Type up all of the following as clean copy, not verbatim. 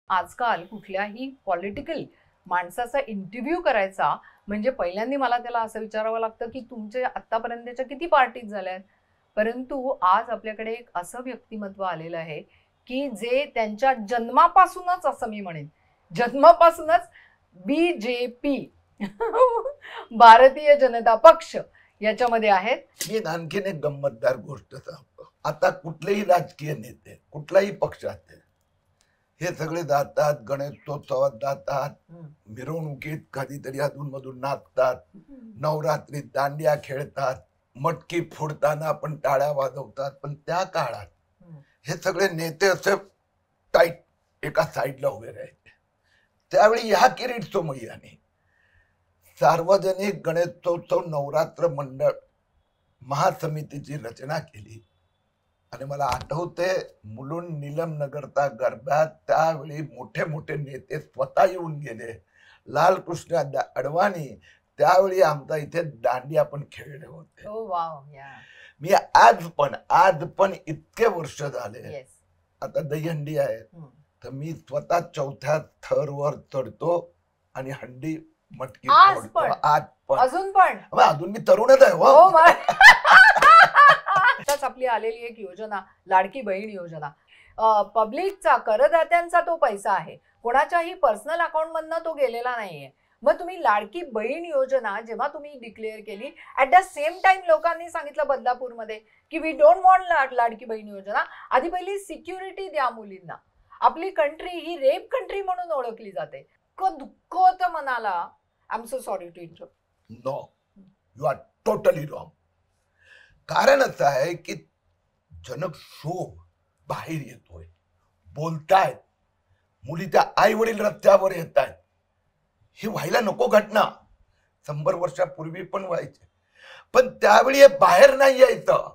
आजकाल कुठल्याही पॉलिटिकल माणसाचा इंटरव्ह्यू करायचा म्हणजे पहिल्यांदा मला त्याला असं विचारावं लागतं की तुमचे आतापर्यंतच्या किती पार्टीज झाल्यात. परंतु आज आपल्याकडे एक असं व्यक्तिमत्व आलेलं आहे की जे त्यांच्या जन्मापासूनच, असं मी म्हणेन, जन्मापासूनच बीजेपी भारतीय जनता पक्ष याच्यामध्ये आहेत. मी आणखीन एक गंमतदार गोष्ट सांगतो. आता कुठलेही राजकीय नेते कुठलाही पक्षात हे सगळे जातात, गणेशोत्सवात जातात, मिरवणुकीत कधीतरी अधून मधून नाचतात, नवरात्रीत दांडिया खेळतात, मटकी फोडताना आपण टाळ्या वाजवतात. पण त्या काळात हे सगळे नेते असे टाईट एका साईडला उभे राहायचे. त्यावेळी ह्या किरीट सोमय्याने सार्वजनिक गणेशोत्सव नवरात्र मंडळ महासमितीची रचना केली. आणि मला आठवते मुलुंड नीलम नगरचा गरब्यात त्यावेळी मोठे मोठे नेते स्वतः येऊन गेले. लालकृष्ण अडवाणी त्यावेळी आमचा इथे दांडिया पण खेळले होते. मी आज पण इतके वर्ष झाले, आता दहीहंडी आहे, तर मी स्वतः चौथ्या थरवर चढतो आणि हंडी मटकी फोडतो. आज पण अजून मी तरुणच आहे. आपली आलेली एक योजना लाडकी बहीण योजना, पब्लिकचा, करदात्यांचा तो पैसा आहे, कोणाच्याही पर्सनल अकाउंट मधनं तो गेलेला नाहीये. मग तुम्ही लाडकी बहीण योजना जेव्हा तुम्ही डिक्लेअर केली, ऍट द सेम टाइम लोकांनी सांगितलं बदलापूरमध्ये की we don't want Ladki Bahin योजना, आधी पहिली सिक्युरिटी द्या मुलींना. आपली कंट्री ही रेप कंट्री म्हणून ओळखली जाते. दुःख होतं मनाला. I am so sorry to interrupt. No, you are totally wrong. कारण असं आहे की जनक्षोभ बाहेर येतोय, बोलतायत, मुली त्या आई वडील रस्त्यावर येत आहेत. ही व्हायला नको घटना. 100 वर्षापूर्वी पण व्हायचे, पण त्यावेळी हे बाहेर नाही यायचं,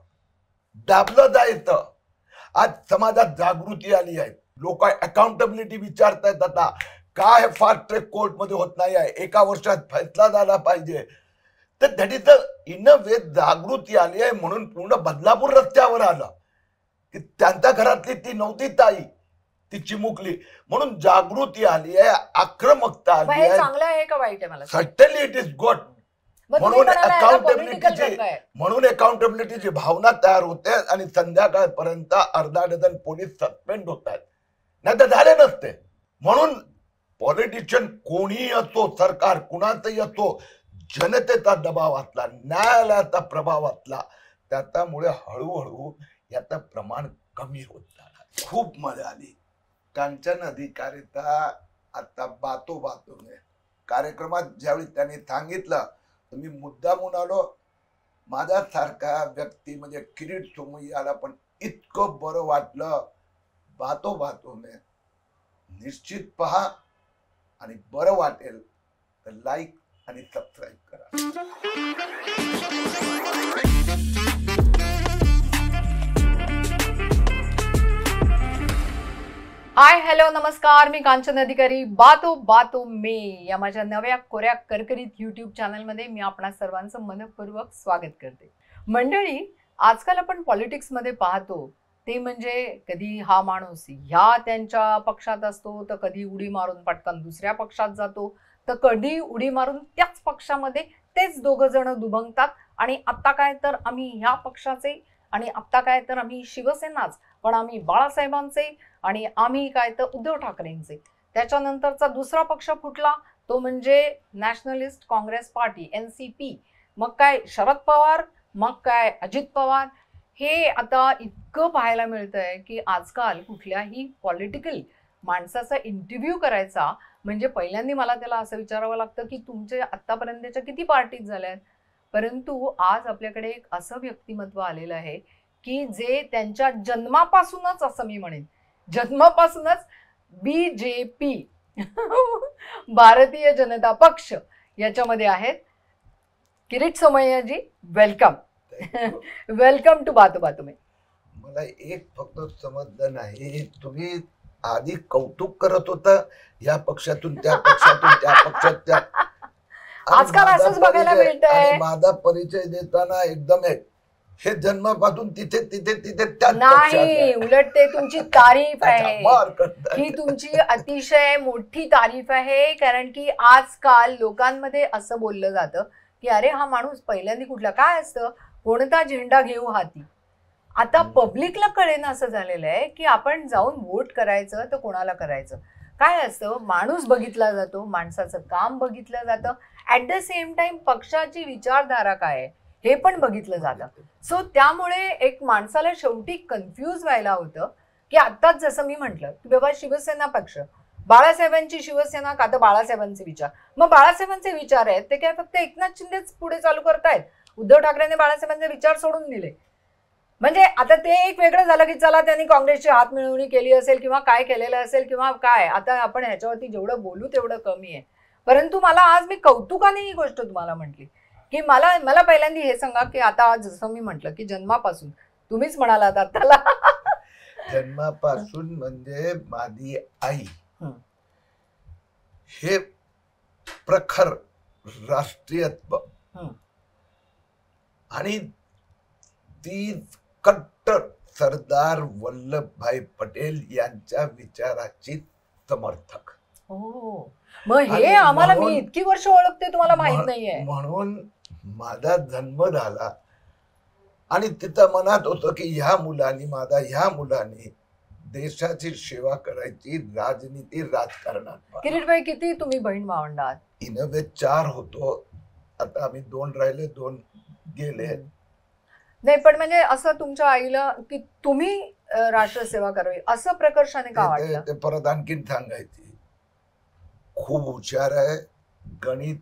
दाबलं जायचं. आज समाजात जागृती आली आहे, लोक अकाउंटेबिलिटी विचारतायत. आता काय फास्ट ट्रॅक कोर्ट मध्ये होत नाही आहे, 1 वर्षात फैसला झाला पाहिजे. तर दॅट इज द इन अ वे जागृती आली आहे. म्हणून पूर्ण बदलापूर रस्त्यावर आला की त्यांच्या घरातली ती नव्हती ताई, ती चिमुकली, म्हणून जागृती आली आहे, आक्रमकता आली आहे. चांगलं आहे का वाईट आहे? मला सर्टनली इट इज गुड. म्हणून अकाउंटेबिलिटीची भावना तयार होते आणि संध्याकाळपर्यंत अर्धा डझन पोलीस सस्पेंड होत आहेत, नाही तर झाले नसते. म्हणून पॉलिटिशियन कोणीही असो, सरकार कुणाचंही असो, जनतेचा दबाव असला, न्यायालयाचा प्रभाव असला, त्याच्यामुळे हळूहळू याचं प्रमाण कमी होत झालं. खूप मजा आली. कांचन अधिकारीचा आता बातोबातोने कार्यक्रमात ज्यावेळी त्यांनी सांगितलं तर मी मुद्दामून आलो. माझ्यासारखा व्यक्ती म्हणजे किरीट सोमय्याला पण इतकं बरं वाटलं. बातोबातोने निश्चित पहा आणि बरं वाटेल तर लाईक आणि सबस्क्राईब करा. हाय, हॅलो, नमस्कार. मी कांचन अधिकारी. बातो बातो में या माझ्या नव्या कोऱ्या करकरीत युट्यूब चॅनलमध्ये मी आपणा सर्वांचं मनपूर्वक स्वागत करते. मंडळी, आजकाल आपण पॉलिटिक्समध्ये पाहतो ते म्हणजे कधी हा माणूस ह्या त्यांच्या पक्षात असतो, तर कधी उडी मारून पटकन दुसऱ्या पक्षात जातो, तर कधी उडी मारून त्याच पक्षामध्ये तेच दोघं जण दुभंगतात. आणि आत्ता काय तर आम्ही ह्या पक्षाचे, आणि आत्ता काय तर आम्ही शिवसेनाच, पण आम्ही बाळासाहेबांचे, आणि आम्ही काय तर उद्धव ठाकरेंचे. त्याच्यानंतरचा दुसरा पक्ष फुटला तो म्हणजे नॅशनलिस्ट काँग्रेस पार्टी, NCP. मग काय शरद पवार, मग काय अजित पवार. हे आता इतकं पाहायला मिळतंय की आजकाल कुठल्याही पॉलिटिकल माणसाचा इंटरव्ह्यू करायचा म्हणजे पहिल्यांदा मला त्याला असं विचारावं लागतं की तुमचे आतापर्यंतच्या किती पार्टीज झाल्यात. परंतु आज आपल्याकडे एक असं व्यक्तिमत्व आलेलं आहे की जे त्यांच्या जन्मापासूनच, असं मी म्हणेन, जन्मापासूनच बीजेपी भारतीय जनता पक्ष याच्यामध्ये आहेत. किरीट सोमय्याजी, वेलकम. वेलकम टू बातो बातो में. मला एक फक्त समजलं नाही, तुम्ही आधी कौतुक करत होता या पक्षातून त्या पक्षातून त्या पक्षात आजकाल असंच बघायला मिळतंय. माझा परिचय देताना एकदम एक हे जन्मापासून तिथे तिथे तिथे त्याच नाही, पक्षात आहे. उलट ते तुमची तारीफ आहे, मार करतात. ही तुमची अतिशय मोठी तारीफ आहे. कारण की आजकाल लोकांमध्ये असं बोललं जातं की अरे हा माणूस पहिल्यांदा कुठला काय असतं, कोणता झेंडा घेऊ हाती. आता पब्लिकला कळेन असं झालेलं आहे की आपण जाऊन वोट करायचं तर कोणाला करायचं. काय असतं, माणूस बघितला जातो, माणसाचं काम बघितलं जातं, ऍट द सेम टाइम पक्षाची विचारधारा काय आहे हे पण बघितलं जातं. सो त्यामुळे एक माणसाला शेवटी कन्फ्यूज व्हायला होतं की आत्ताच जसं मी म्हटलं की बाबा शिवसेना पक्ष, बाळासाहेबांची शिवसेना का तर बाळासाहेबांचे विचार. मग बाळासाहेबांचे विचार आहेत ते काय फक्त एकनाथ शिंदेच पुढे चालू करतायत? उद्धव ठाकरेंनी बाळासाहेबांचे विचार सोडून दिले. म्हणजे आता ते एक वेगळं झालं की चला त्यांनी काँग्रेसची हात मिळवणी केली असेल किंवा काय केलेलं असेल किंवा काय, आता आपण ह्याच्यावरती जेवढं बोलू तेवढं कमी आहे. परंतु मला आज मी कौतुकाने ही गोष्ट तुम्हाला म्हटली की मला पहिल्यांदा हे सांगा की आता जसं मी म्हटलं की जन्मापासून तुम्हीच म्हणालात आताला जन्मापासून म्हणजे माझी आई हे प्रखर राष्ट्रीयत्व आणि ती कट्टर सरदार वल्लभभाई पटेल यांच्या विचाराची समर्थक. हो, मग हे आम्हाला, मी इतकी वर्ष ओळखते तुम्हाला माहित नाहीये. म्हणून माझा जन्म झाला आणि तिथं मनात होतं की ह्या मुलांनी देशाची सेवा करायची, राजनीती राजकारणात. किरीटभाई किती तुम्ही बहीण भावंड आहात? इनवे 4 होतो, आता आम्ही 2 राहिले, 2 गेले. नाही पण म्हणजे असं तुमच्या आईला की तुम्ही राष्ट्रसेवा करावी असं प्रकर्षाने का वाटलं? ते परत आणखीन सांगायची, खूप हुशार आहे, गणित,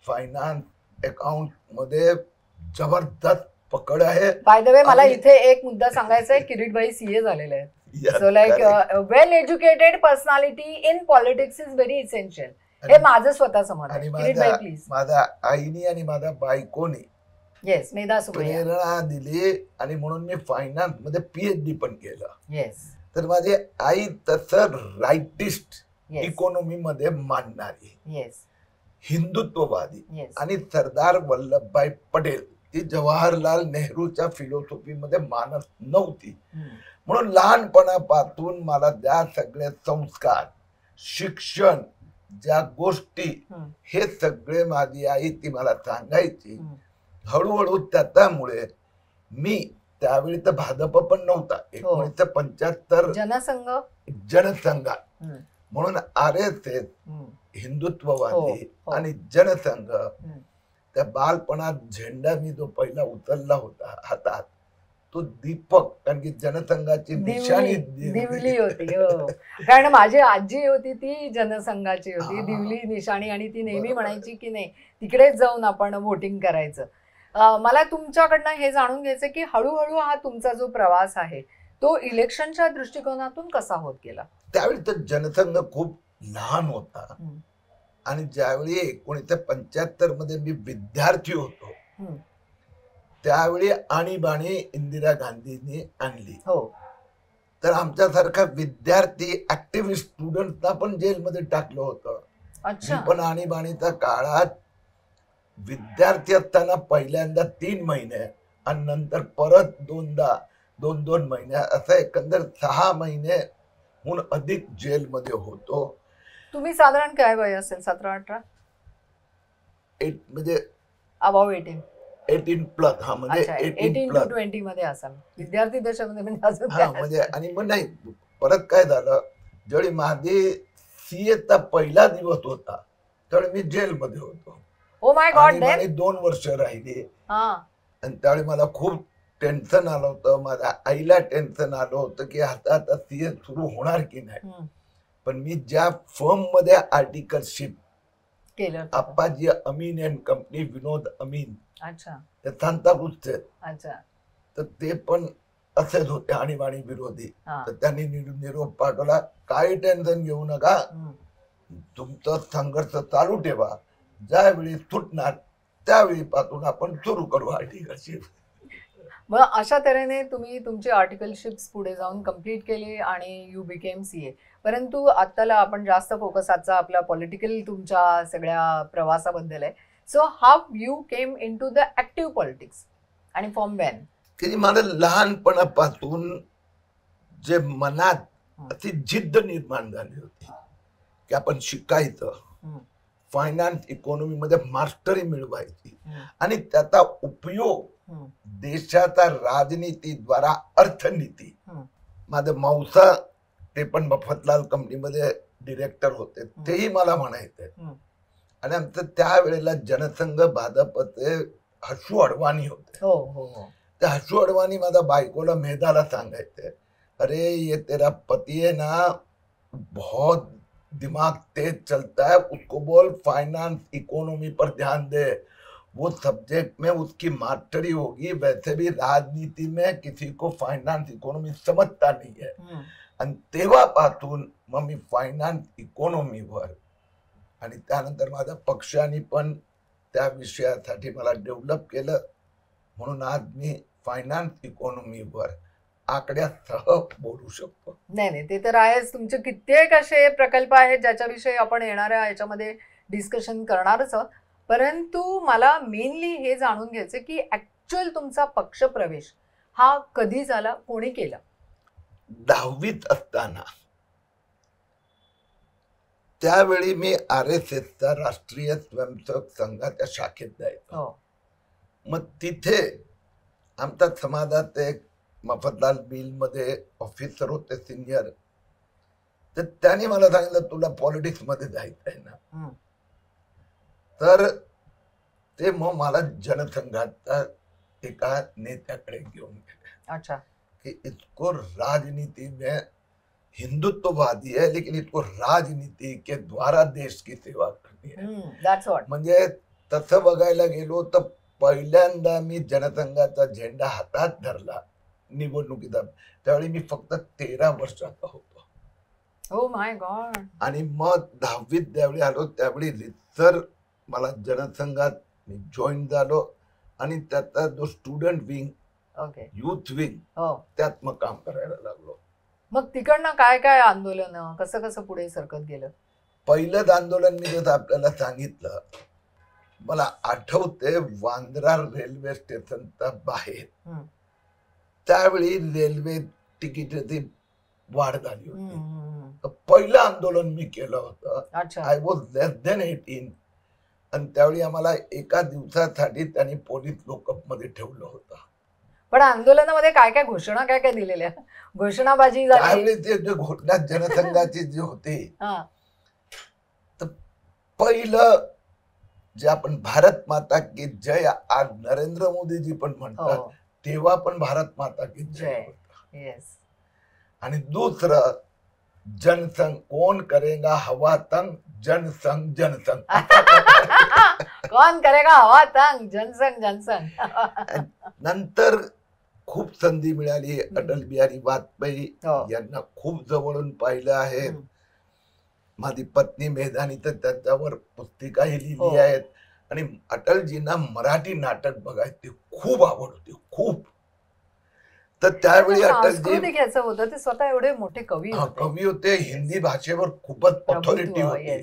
फायनान्स, अकाउंट मध्ये जबरदस्त पकड आहे. बाय द वे मला इथे एक मुद्दा सांगायचा आहे, किरीटभाई सीए झालेले आहेत. So like well educated personality in politics is very essential. हे माझं स्वतःचं मत आहे. किरीटभाई प्लीज. माझ्या आईनी आणि माझ्या बायकोनी येस मेधा सुप्रिया प्रेरणा दिली आणि म्हणून मी फायनान्स मध्ये पीएचडी पण केलं. येस. तर माझी आई तसं राईटिस्ट, येस इकॉनॉमी मध्ये मानणारी, येस हिंदुत्ववादी येस आणि सरदार वल्लभभाई पटेल ती जवाहरलाल नेहरूच्या फिलॉसॉफी मध्ये मानत नव्हती. म्हणून लहानपणापासून मला ज्या सगळे संस्कार, शिक्षण, ज्या गोष्टी, हे सगळे माझी आई ती मला सांगायची. हळूहळू त्यामुळे मी त्यावेळी तर भाजप पण नव्हता, 1975 जनसंघात, म्हणून RSS हिंदुत्ववादी आणि जनसंघ, त्या बालपणात झेंडा मी जो पहिला उचलला होता हातात, तो दीपक, कारण की जनसंघाची निशाणी दिवली होती. कारण माझी आजी होती ती जनसंघाची होती, दिवली निशाणी, आणि ती नेहमी म्हणायची की नाही तिकडेच जाऊन आपण वोटिंग करायचं. मला तुमच्याकडनं हे जाणून घ्यायचं की हळूहळू हा तुमचा जो प्रवास आहे तो इलेक्शनच्या दृष्टिकोनातून कसा होत गेला? त्यावेळी तर जनसंघ खूप लहान होता आणि ज्यावेळी 1975 मध्ये मी विद्यार्थी होतो त्यावेळी आणीबाणी इंदिरा गांधींनी आणली. तर आमच्यासारखा विद्यार्थी ऍक्टिव्हिस्ट स्टुडंटना पण जेलमध्ये टाकलं होतं. पण आणीबाणीच्या काळात विद्यार्थी असताना पहिल्यांदा 3 महिने आणि नंतर परत 2 महिने, असं एकंदर 6 महिनेहून अधिक जेलमध्ये होतो. तुम्ही साधारण काय वय असेल? 17-18? म्हणजे अबाव 18 प्लस. हा म्हणजे 18 to 20 मध्ये असाल विद्यार्थी दशेमध्ये. म्हणजे आणि मग नाही, परत काय झालं, ज्यावेळी माझे सीएचा पहिला दिवस होता त्यावेळी मी जेलमध्ये होतो. Oh my God. 2 वर्ष राहिली आणि त्यावेळी मला खूप टेन्शन आलं होतं, माझ्या आईला टेन्शन आलं होतं की आता सीए सुरू होणार की नाही. पण मी ज्या फर्म मध्ये आर्टिकलशिप केलं, आप्पाजी अमीन अँड कंपनी, विनोद अमीन, ते सांताक्रूजचे, तर ते पण असेच होते आणीबाणी विरोधी. तर त्यांनी निरोप पाठवला, काही टेन्शन घेऊ नका, तुमचा संघर्ष चालू ठेवा, ज्यावेळी सुटणार त्यावेळी पासून आपण सुरू करू आर्टिकलशिप. मग अशा तऱ्हेने तुम्ही तुमची आर्टिकलशिप्स पुढे जाऊन कम्प्लीट केली आणि यू बिकेम सीए. परंतु आत्ताला आपण जास्त फोकस आजचा आपला पॉलिटिकल तुमच्या सगळ्या प्रवासाबद्दल आहे. So how you came in to the active politics आणि फॉर्म बॅन. की मला लहानपणापासून जे मनात अशी जिद्द निर्माण झाली होती की आपण शिकायचं, फायनान्स इकॉनॉमी मध्ये मास्टरी मिळवायची आणि त्याचा उपयोग देशाचा राजनीतीद्वारा अर्थनीती. माझे मौसा ते पण मफतलाल कंपनीमध्ये डिरेक्टर होते, तेही मला म्हणायचे. आणि आमचं त्यावेळेला जनसंघ भाजपचे हसू अडवाणी होते. ते हसू अडवाणी माझ्या बायकोला मेधाला सांगायचे, अरे ये तेरा पति है ना, बहुत दिमाग तेज चलता है, उसको बोल फाइनेंस इकोनॉमी पर ध्यान दे, वो सब्जेक्ट में उसकी मास्टरी होगी. वैसे भी राजनीति में किसी को फाइनेंस इकोनॉमी समजता नहीं है. आणि तेव्हापासून मग मी फायनान्स इकॉनॉमीवर आणि त्यानंतर माझ्या पक्षाने पण त्या विषयासाठी मला डेव्हलप केलं. म्हणून आज मी फायनान्स इकॉनॉमीवर आकड्यासह बोलू शकतो. नाही ते तर आहेच. तुमचे कित्येक असे प्रकल्प आहेत ज्याच्याविषयी आपण येणाऱ्या याच्यामध्ये डिस्कशन करणारच आहोत. परंतु मला मेनली हे जाणून घ्यायचं की ऍक्च्युअल तुमचा पक्ष प्रवेश हा कधी झाला, कोणी केला? 10वीत असताना. त्यावेळी मी RSSचा राष्ट्रीय स्वयंसेवक संघाच्या शाखेत जायचो. मग तिथे आमच्या समाजात एक मफतलाल बिल मध्ये ऑफिसर होते सिनियर, तर त्याने मला सांगितलं तुला पॉलिटिक्स मध्ये जायचं आहे ना. तर ते मग मला जनसंघाच्या एका नेत्याकडे घेऊन गेले. अच्छा. कि इसको राजनीति में हिंदुत्ववादी है लेकिन इसको राजनीति के द्वारा देश की सेवा करनी है. म्हणजे तसं बघायला गेलो तर पहिल्यांदा मी जनसंघाचा झेंडा हातात धरला निवडणुकीचा. त्यावेळी मी फक्त 13 वर्षाचा होतो. Oh my God. आणि मग 10वीत ज्यावेळी आलो त्यावेळी रितसर मला जनसंघात मी जॉईन झालो आणि त्याचा जो स्टुडंट विंग, युथ विंग, त्यात मग काम करायला लागलो. मग तिकडनं काय काय आंदोलन, कसं कसं पुढे सरकत गेलं? पहिलंच आंदोलन मी जसं आपल्याला सांगितलं, मला आठवते वांद्रा रेल्वे स्टेशनच्या बाहेर त्यावेळी रेल्वे तिकीटाची वाढ झाली होती. पहिलं आंदोलन मी केलं होतं. I was less than 18. आणि त्यावेळी आम्हाला एका दिवसासाठी त्यांनी पोलीस लॉकअप मध्ये ठेवलं होतं. पण आंदोलनामध्ये काय काय घोषणा काय काय दिलेल्या? घोषणाबाजी त्यावेळी ते घोषणा जनसंघाची जी होती, तर पहिलं जे आपण भारत माता की जय आज नरेंद्र मोदीजी पण म्हणतात, तेव्हा पण भारत माता की जय होता. आणि दुसरं जनसंघ कोण करेगा हवा तंग, जनसंघ जनसंघ. कोण करेगा हवा तंग, जनसंघ जनसंघ. नंतर खूप संधी मिळाली. अटल बिहारी वाजपेयी यांना खूप जवळून पाहिलं आहे. माझी पत्नी मेधानी तर त्याच्यावर पुस्तिकाही लिहिली आहेत. आणि अटलजींना मराठी नाटक बघायची खूप आवड होती, खूप. तर त्यावेळी अटलजी होतं, ते स्वतः एवढे मोठे कवी होते. हिंदी भाषेवर खूपच ऑथॉरिटी होती.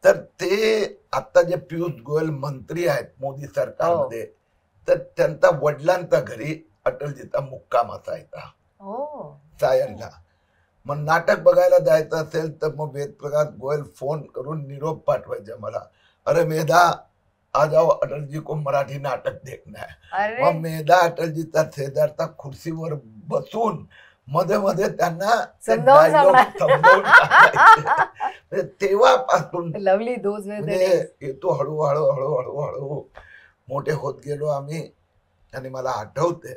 तर ते आता जे पियुष गोयल मंत्री आहेत मोदी सरकारमध्ये, तर त्यांचा वडिलांच्या घरी अटलजीचा मुक्काम असायचा सायनला. मग नाटक बघायला जायचं असेल तर मग वेदप्रकाश गोयल फोन करून निरोप पाठवायचा मला, अरे मेधा आ जाओ, अटल जी को मराठी नाटक देखना है. मग मेधा अटलजीचा शेजारचा खुर्चीवर बसून मध्ये मध्ये त्यांना तेव्हापासून लवली दोज येतो हळूहळू हळूहळू हळू मोठे होत गेलो आम्ही. आणि मला आठवते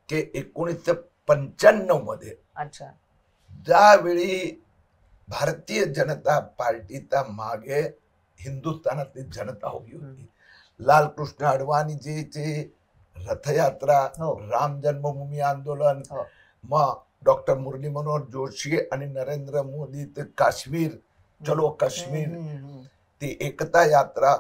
की 1995 मध्ये ज्यावेळी भारतीय जनता पार्टीचा मागे हिंदुस्थानातली जनता उभी होती, लालकृष्ण अडवाणीजीची रथयात्रा, राम जन्मभूमी आंदोलन, मग डॉक्टर मुरली मनोहर जोशी आणि नरेंद्र मोदी ते काश्मीर चलो काश्मीर, ती एकता यात्रा.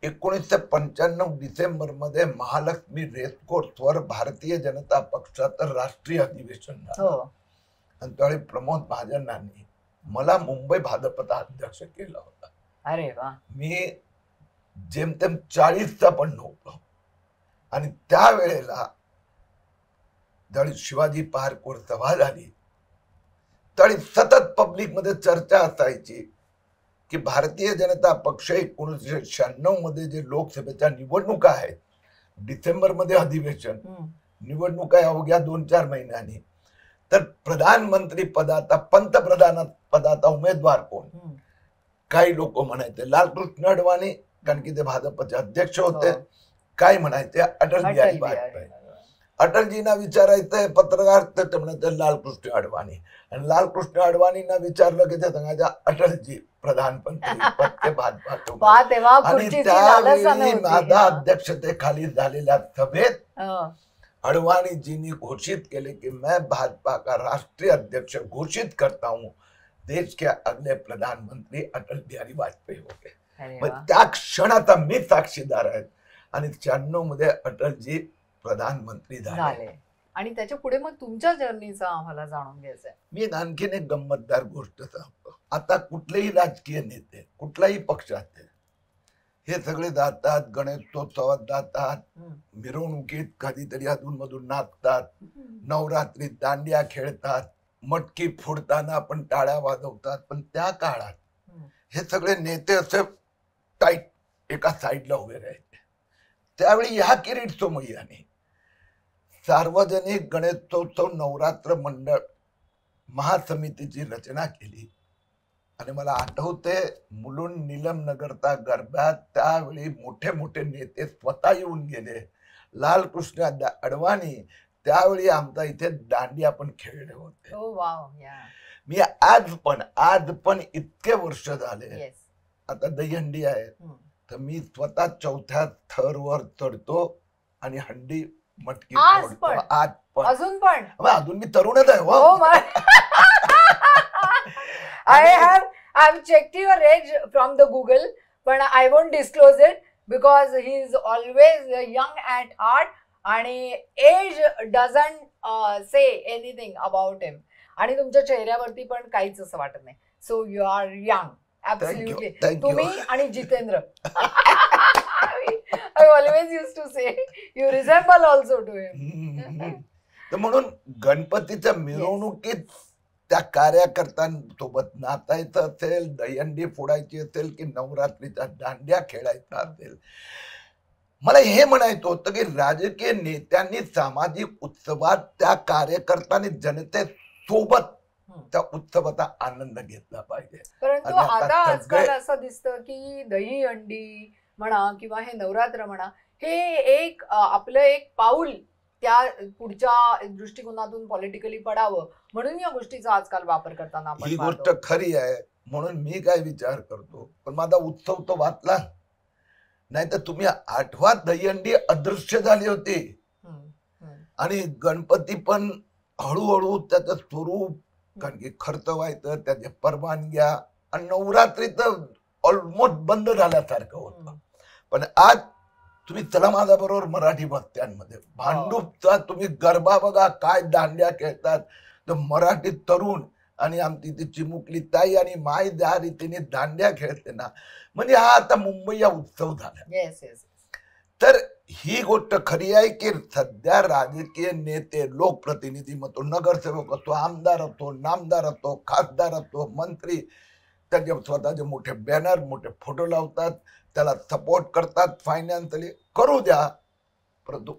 1995 डिसेंबर मध्ये महालक्ष्मी रेसकोर्सवर भारतीय जनता पक्षाचं राष्ट्रीय अधिवेशन झालं. आणि त्यावेळी प्रमोद महाजनांनी मला मुंबई भाजपचा अध्यक्ष केला होता. अरे वा. मी जेमतेम 40चा पण नव्हतो. आणि त्यावेळेला ज्यावेळी शिवाजी पार्कवर सभा झाली त्यावेळी सतत पब्लिक मध्ये चर्चा असायची की भारतीय जनता पक्ष 1996 मध्ये जे लोकसभेच्या निवडणुका आहेत, डिसेंबर मध्ये अधिवेशन, निवडणुका अवघ्या 2-4 महिन्यांनी, तर प्रधानमंत्री पदाचा पंतप्रधान पदाचा उमेदवार कोण? काही लोक म्हणायचे लालकृष्ण अडवाणी, कारण की ते भाजपचे अध्यक्ष होते. काय म्हणायचे अटल बिहारी वाजपेयी. अटलजींना विचारायचंय पत्रकार तर ते म्हणायचे लालकृष्ण अडवाणी, आणि लालकृष्ण अडवाणींना विचारलं की ते सांगायचं अटलजी प्रधानमंत्री पद ते भाजपाचे. आणि त्यावेळी माझ्या अध्यक्षतेखाली झालेल्या सभेत अडवाणीजींनी घोषित केले की मैं भाजपा का राष्ट्रीय अध्यक्ष घोषित करता हूँ, देश के अगले प्रधानमंत्री अटल बिहारी वाजपेयी होते. मग त्या क्षणाचा मी साक्षीदार आहे. आणि 96 मध्ये अटलजी प्रधानमंत्री झाले. आणि त्याच्या पुढे मग तुमच्या जर्नीचं आम्हाला जाणून घ्यायचंय. मी आणखीन एक गंमतदार गोष्ट सांगतो. आता कुठलेही राजकीय नेते कुठल्याही पक्षाचे हे सगळे जातात, गणेशोत्सवात जातात, मिरवणुकीत कधीतरी अधून मधून नाचतात, नवरात्रीत दांडिया खेळतात, मटकी फोडताना आपण टाळ्या वाजवतात. पण त्या काळात हे सगळे नेते असे टाईट एका साईडला उभे राहायचे. त्यावेळी ह्या किरीट सोमय्याने सार्वजनिक गणेशोत्सव नवरात्र मंडळ महासमितीची रचना केली. आणि मला आठवते मुलुंड नीलम नगरचा गरब्यात त्यावेळी मोठे मोठे नेते स्वतः येऊन गेले. लालकृष्ण अडवाणी त्यावेळी आमचा इथे दांडिया पण खेळले होते. मी आज पण इतके वर्ष झाले, आता दहीहंडी आहे तर मी स्वतः 4थ्या थरवर चढतो आणि हंडी मटकी फोडतो. आज पण अजून मी तरुणच आहे. I've checked your age from the Google, but I won't disclose it because he is always young at heart and age doesn't say anything about him. आणि तुमच्या चेहऱ्यावरती पण काहीच असं वाटत नाही. So you are young, absolutely. तुम्ही आणि Jitendra. I always used to say you resemble also to him. तर म्हणून गणपतीच्या मिरवणुकीत त्या कार्यकर्त्यांसोबत नाचायचं असेल, दहीहंडी फोडायची असेल की नवरात्रीच्या दांड्या खेळायचा असेल, मला हे म्हणायचं होतं की राजकीय नेत्यांनी सामाजिक उत्सवात त्या कार्यकर्त्यांनी जनतेसोबत त्या उत्सवाचा आनंद घेतला पाहिजे. परंतु आता आजकाल असं दिसतं की दहीहंडी म्हणा किंवा हे नवरात्र म्हणा, हे एक आपलं एक पाऊल त्या पुढच्या दृष्टिकोनातून पॉलिटिकली पडावं म्हणून या गोष्टीचा आजकाल वापर करताना ही गोष्ट खरी आहे. म्हणून मी काय विचार करतो, पण माझा उत्सव तो वाचला नाही तर तुम्ही आठवा दहीहंडी अदृश्य झाली होती. आणि गणपती पण हळूहळू त्याचं स्वरूप, कारण की खर्च व्हायचं, त्याच्या परवानग्या, आणि नवरात्री तर ऑलमोस्ट बंद झाल्यासारखं होतं. पण आज तुम्ही चला माझ्या बरोबर मराठी भक्त्यांमध्ये भांडूपचा तुम्ही गरबा बघा, काय दांड्या खेळतात. तर मराठी तरुण आणि आमची ती चिमुकली ताई आणि माय ज्या रीतीने दांड्या खेळते ना, म्हणजे हा आता मुंबई या उत्सव झाला. तर ही गोष्ट खरी आहे की सध्या राजकीय नेते, लोकप्रतिनिधी म्हणतो, नगरसेवक असतो, आमदार असतो, नामदार असतो, खासदार असतो, मंत्री, त्याचे स्वतःचे मोठे बॅनर, मोठे फोटो लावतात, त्याला सपोर्ट करतात फायनान्शियली. करू द्या, परंतु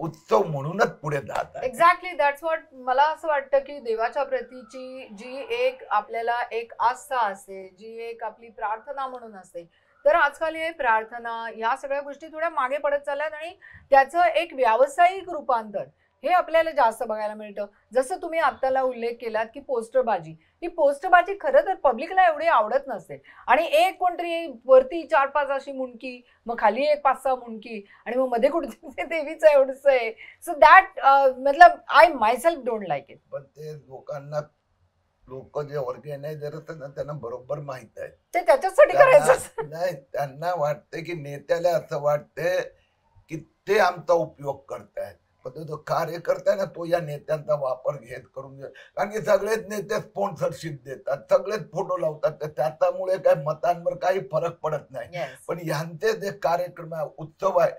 उत्सव म्हणूनच पुढे जातात. Exactly, that's what. मला असं वाटतं की देवाच्या प्रतीची जी एक आपल्याला एक आस्था असते, जी एक आपली प्रार्थना म्हणून असते, तर आजकाल हे प्रार्थना ह्या सगळ्या गोष्टी थोड्या मागे पडत चालल्यात आणि त्याचं एक व्यावसायिक रूपांतर हे आपल्याला जास्त बघायला मिळतं. जसं तुम्ही आत्ताला उल्लेख केलात की पोस्टरबाजी, ही पोस्टरबाजी खरं तर पब्लिकला एवढी आवडत नसते. आणि एक कोणतरी वरती 4-5 अशी मुंडकी, मग खाली एक 5-6 मुंडकी, आणि मग मध्ये कुठे देवीचं एवढंच आहे. सो दॅट मतलब I myself don't like it. पण ते लोक जे ऑर्गनायझर असतात ना, त्यांना बरोबर माहित आहे ते त्याच्यासाठी करायचं नाही. त्यांना वाटते की नेत्याला असं वाटते की ते आमचा उपयोग करतायत, पण तो कार्यकर्ता ना तो या नेत्यांचा वापर घेत करून घे. कारण की सगळेच नेते स्पॉन्सरशिप देतात, सगळेच फोटो लावतात, तर त्याच्यामुळे काही मतांवर काही फरक पडत नाही. पण यांचे जे कार्यक्रम आहे, उत्सव आहे,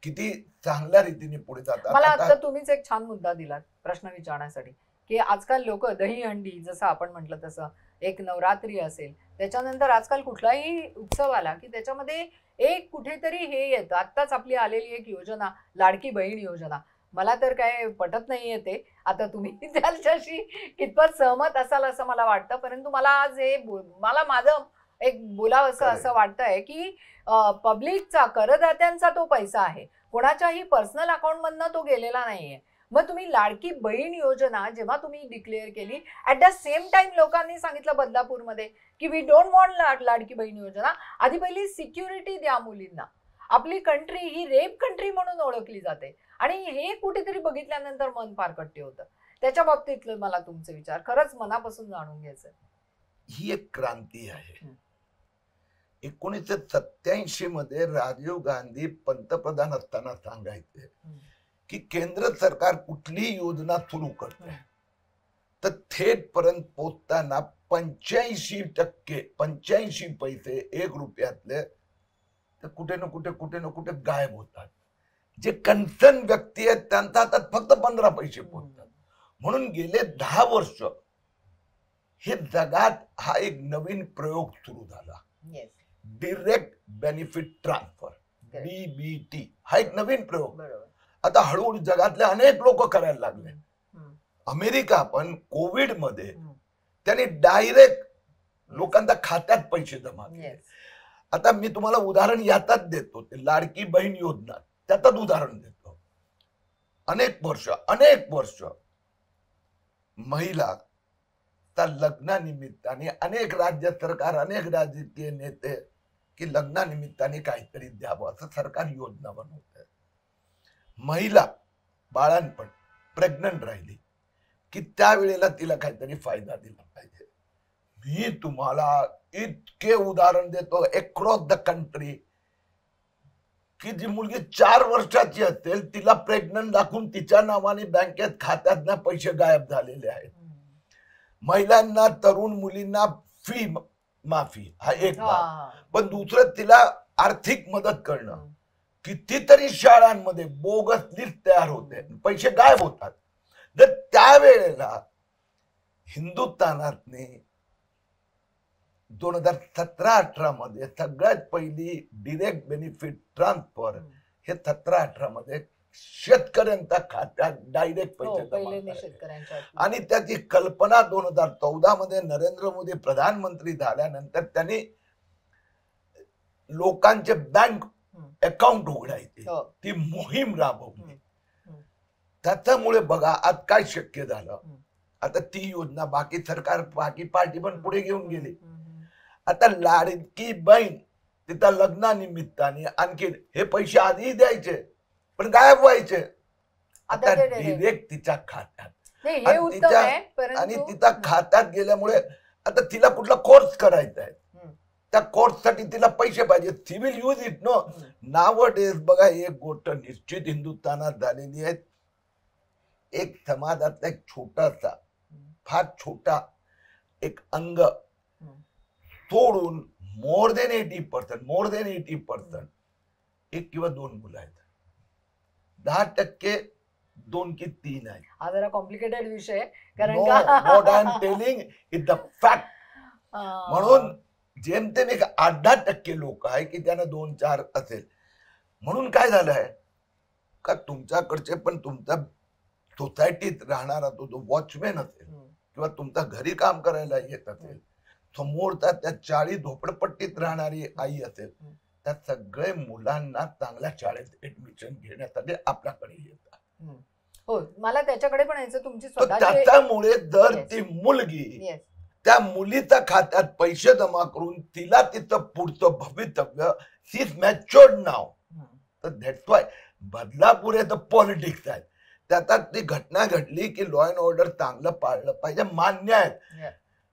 किती चांगल्या रीतीने पुढे जातात. मला आता तुम्हीच एक छान मुद्दा दिलात प्रश्न विचारण्यासाठी, की आजकाल लोक दहीहंडी जसं आपण म्हटलं तसं, एक नवरात्री असेल, त्याच्यानंतर आजकाल कुठलाही उत्सव आला की त्याच्यामध्ये एक कुठेतरी हे येतं. आत्ताच आपली आलेली एक योजना, लाडकी बहीण योजना, मला तर काय पटत नाहीये ते. आता तुम्ही त्याच्याशी कितपत सहमत असाल असं मला वाटतं, परंतु मला आज हे मला माझं एक बोलावंसं असं वाटतंय की पब्लिकचा, करदात्यांचा तो पैसा आहे, कोणाच्याही पर्सनल अकाउंटमधनं तो गेलेला नाहीये. मग तुम्ही लाडकी बहीण योजना जेव्हा तुम्ही डिक्लेअर केली, ऍट द सेम टाइम लोकांनी सांगितलं बदलापूरमध्ये की we don't want Ladki Bahin योजना, आधी पहिली सिक्युरिटी द्या मुलींना. आपली कंट्री ही रेप कंट्री म्हणून ओळखली जाते आणि हे कुठेतरी बघितल्यानंतर मन फारकट्टे होतं. त्याच्या बाबतीतलं मला तुमचे विचार खरंच मनापासून जाणून घ्यायचं. ही एक क्रांती आहे. 1987 मध्ये राजीव गांधी पंतप्रधान असताना सांगायचे की केंद्र सरकार कुठली योजना सुरू करते तर थेट पर्यंत पोहोचताना 85 पैसे 1 रुपयातले तर कुठे ना कुठे गायब होतात. जे कन्सर्न व्यक्ती आहेत त्यांच्या हातात फक्त 15 पैसे पोहोचतात. म्हणून गेले 10 वर्ष हे जगात हा एक नवीन प्रयोग सुरू झाला, डायरेक्ट बेनिफिट ट्रान्सफर, DBT. हा एक नवीन प्रयोग आता हळूहळू जगातले अनेक लोक करायला लागले. अमेरिका पण कोविड मध्ये त्यांनी डायरेक्ट लोकांच्या खात्यात पैसे जमा केले. आता मी तुम्हाला उदाहरण यातच देतो, ते लाडकी बहीण योजना त्यातच उदाहरण देतो. अनेक वर्ष महिला त्या लग्नानिमित्ताने अनेक राज्य सरकार, अनेक राजकीय नेते की लग्नानिमित्ताने काहीतरी द्यावं असं सरकार योजना बनवते. महिला बाळांपण प्रेग्नंट राहिली की त्यावेळेला तिला काहीतरी फायदा दिला पाहिजे. मी तुम्हाला इतके उदाहरण देतो अक्रॉस द कंट्री की जी मुलगी 4 वर्षाची असेल तिला प्रेग्नंट दाखवून तिच्या नावाने बँकेत खात्यात पैसे गायब झालेले आहेत. महिलांना, तरुण मुलींना फी माफी हा एक भाग, पण दुसरं तिला आर्थिक मदत करणं. कितीतरी शाळांमध्ये बोगस लिस्ट तयार होते, पैसे गायब होतात. जर त्यावेळेला हिंदुस्थानातने 2017-18 मध्ये सगळ्यात पहिली डायरेक्ट बेनिफिट ट्रान्सफर हे 17-18 मध्ये शेतकऱ्यांच्या खात्यात डायरेक्ट पैसे जमा आणि त्याची कल्पना 2014 मध्ये नरेंद्र मोदी प्रधानमंत्री झाल्यानंतर त्यांनी लोकांचे बँक अकाउंट उघडायचे ती मोहीम राबवली. त्याच्यामुळे बघा आज काय शक्य झालं. आता ती योजना बाकी सरकार, बाकी पार्टी पण पुढे घेऊन गेली. आता लाडकी बहीण तिच्या लग्नानिमित्ताने आणखी हे पैसे आधी द्यायचे पण गायब व्हायचे, आता डायरेक्ट तिच्या खात्यात आणि तिच्या खात्यात गेल्यामुळे आता तिला कुठला कोर्स करायचा आहे, त्या कोर्स साठी तिला पैसे पाहिजे. Civil use it nowadays. बघा एक गोष्ट निश्चित हिंदुस्थानात झालेली आहे, एक समाजातला एक छोटासा, फार छोटा एक अंग सोडून मोर देन 80% 1 किंवा 2 मुलं आहेत. 10% 2 की 3 आहेत. हा जरा कॉम्प्लिकेटेड विषय कारण not I am telling it the fact. म्हणून जेमतेम एक 8-10% लोक आहे की त्यांना 2-4 असेल. म्हणून काय झालंय का तुमच्याकडचे पण तुमच्या सोसायटीत राहणारा तो जो वॉचमॅन असेल किंवा तुमच्या घरी काम करायला येत असेल, समोरचा त्या 40 झोपडपट्टीत राहणारी आई असेल, त्या सगळे मुलांना चांगल्या शाळेत ऍडमिशन घेण्यासाठी आपल्याकडे येतात. हो, मला त्याच्याकडे पण यायचं तुमची त्याच्यामुळे जर ती मुलगी त्या मुलीच्या खात्यात पैसे जमा करून तिला तिचं पुढचं भवितव्य शी इज मॅच्युअर्ड नाव, तर दॅट्स वाय बदलापूर हे तर पॉलिटिक्स आहे. त्यात ती घटना घडली की लॉ अँड ऑर्डर चांगलं पाळलं पाहिजे, मान्य आहे.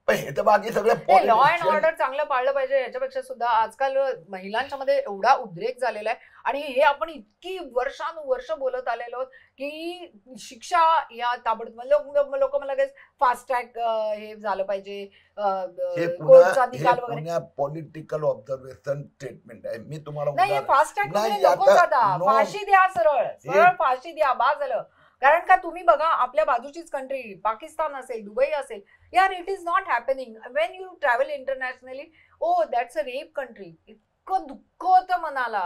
पण हे तर बाकी सगळे लॉ अँड ऑर्डर चांगलं पाळलं पाहिजे. याच्यापेक्षा सुद्धा आजकाल महिलांच्या मध्ये एवढा उद्रेक झालेला आहे आणि हे आपण इतकी वर्षानुवर्ष बोलत आलेलो आहोत की शिक्षा या ताबडतोब लोक मला लगेच फास्ट ट्रॅक हे झालं पाहिजे, कोर्टचा निकाल वगैरे. पॉलिटिकल ऑब्झर्वेशन स्टेटमेंट आहे. मी तुम्हाला नाही, फास्ट ट्रॅक नको, फाशी द्या, सरळ सरळ फाशी द्या, बा झालं. कारण का तुम्ही बघा, आपल्या बाजूचीच कंट्री पाकिस्तान असेल, दुबई असेल, यार it is not happening when you travel internationally. Oh that's a rape country. इतकं दुःख होतं मनाला.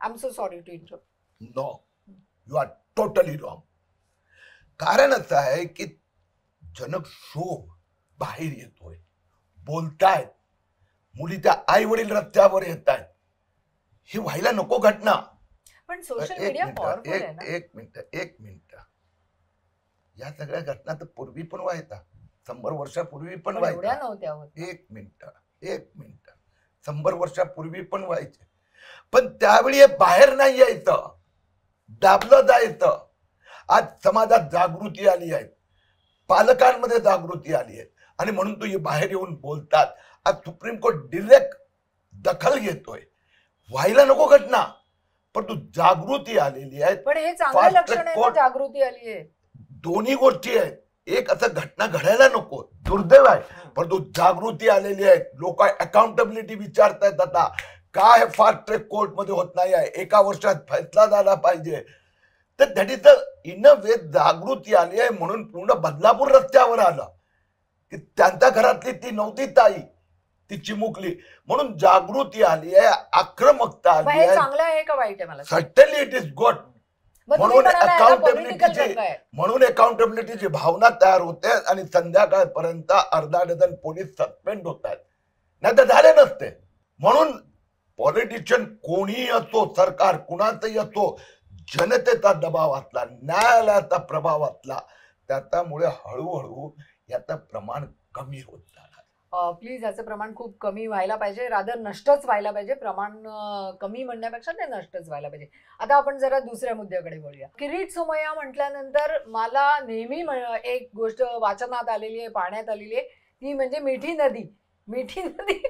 I am so sorry to interrupt. No, you are totally wrong. कारण असं आहे की जनक्षोभ बाहेर येतोय, बोलतायत, मुलीच्या आई वडील रस्त्यावर येत आहेत. ही व्हायला नको घटना. पण सोशल मीडिया पॉवरफुल आहे ना. एक मिनिट या सगळ्या घटना तर पूर्वी पण व्हायचा, 100 वर्षापूर्वी पण व्हायच्या. एक मिनिट 100 वर्षापूर्वी पण व्हायचे. पण त्यावेळी बाहेर नाही यायचं, दाबलं जायचं. आज समाजात जागृती आली आहे, पालकांमध्ये जागृती आली आहे आणि म्हणून तो बाहेर येऊन बोलतात. आज सुप्रीम कोर्ट डिरेक्ट दखल घेतोय. व्हायला नको घटना, परंतु जागृती आलेली आहे. पण हे चांगलं लक्षण आहे, जागृती आली आहे. दोन्ही गोष्टी आहेत. एक असं घटना घडायला नको, दुर्दैव आहे, परंतु जागृती आलेली आहे. लोक अकाउंटेबिलिटी विचारतायत. आता काय फास्ट ट्रॅक कोर्ट मध्ये होत नाही आहे, 1 वर्षात फैसला झाला पाहिजे. तर दॅट इज इन अ वे जागृती आली आहे. म्हणून पूर्ण बदलापूर रस्त्यावर आलं की त्यांच्या घरातली ती नव्हती ताई, ती चिमुकली. म्हणून जागृती आली आहे, आक्रमकता आली आहे. चांगलं आहे का वाईट आहे? मला सर्टनली इट इज गुड. म्हणून अकाउंटेबिलिटीची भावना तयार होते आणि संध्याकाळपर्यंत अर्धा डझन पोलीस सस्पेंड होत आहेत, नाही तर झाले नसते. म्हणून पॉलिटिशियन कोणीही असो, सरकार कुणाचंही असो, जनतेचा दबाव असला, न्यायालयाचा प्रभाव असला, त्याच्यामुळे हळूहळू याचं प्रमाण कमी होत जाणार. प्लीज याचं प्रमाण खूप कमी व्हायला पाहिजे, रादर नष्टच व्हायला पाहिजे. प्रमाण कमी म्हणण्यापेक्षा ते नष्टच व्हायला पाहिजे. आता आपण जरा दुसऱ्या मुद्द्याकडे बोलूया. किरीट सोमय्या म्हटल्यानंतर मला नेहमी एक गोष्ट वाचनात आलेली आहे, पाहण्यात आलेली आहे, ती म्हणजे मिठी नदी. मिठी नदी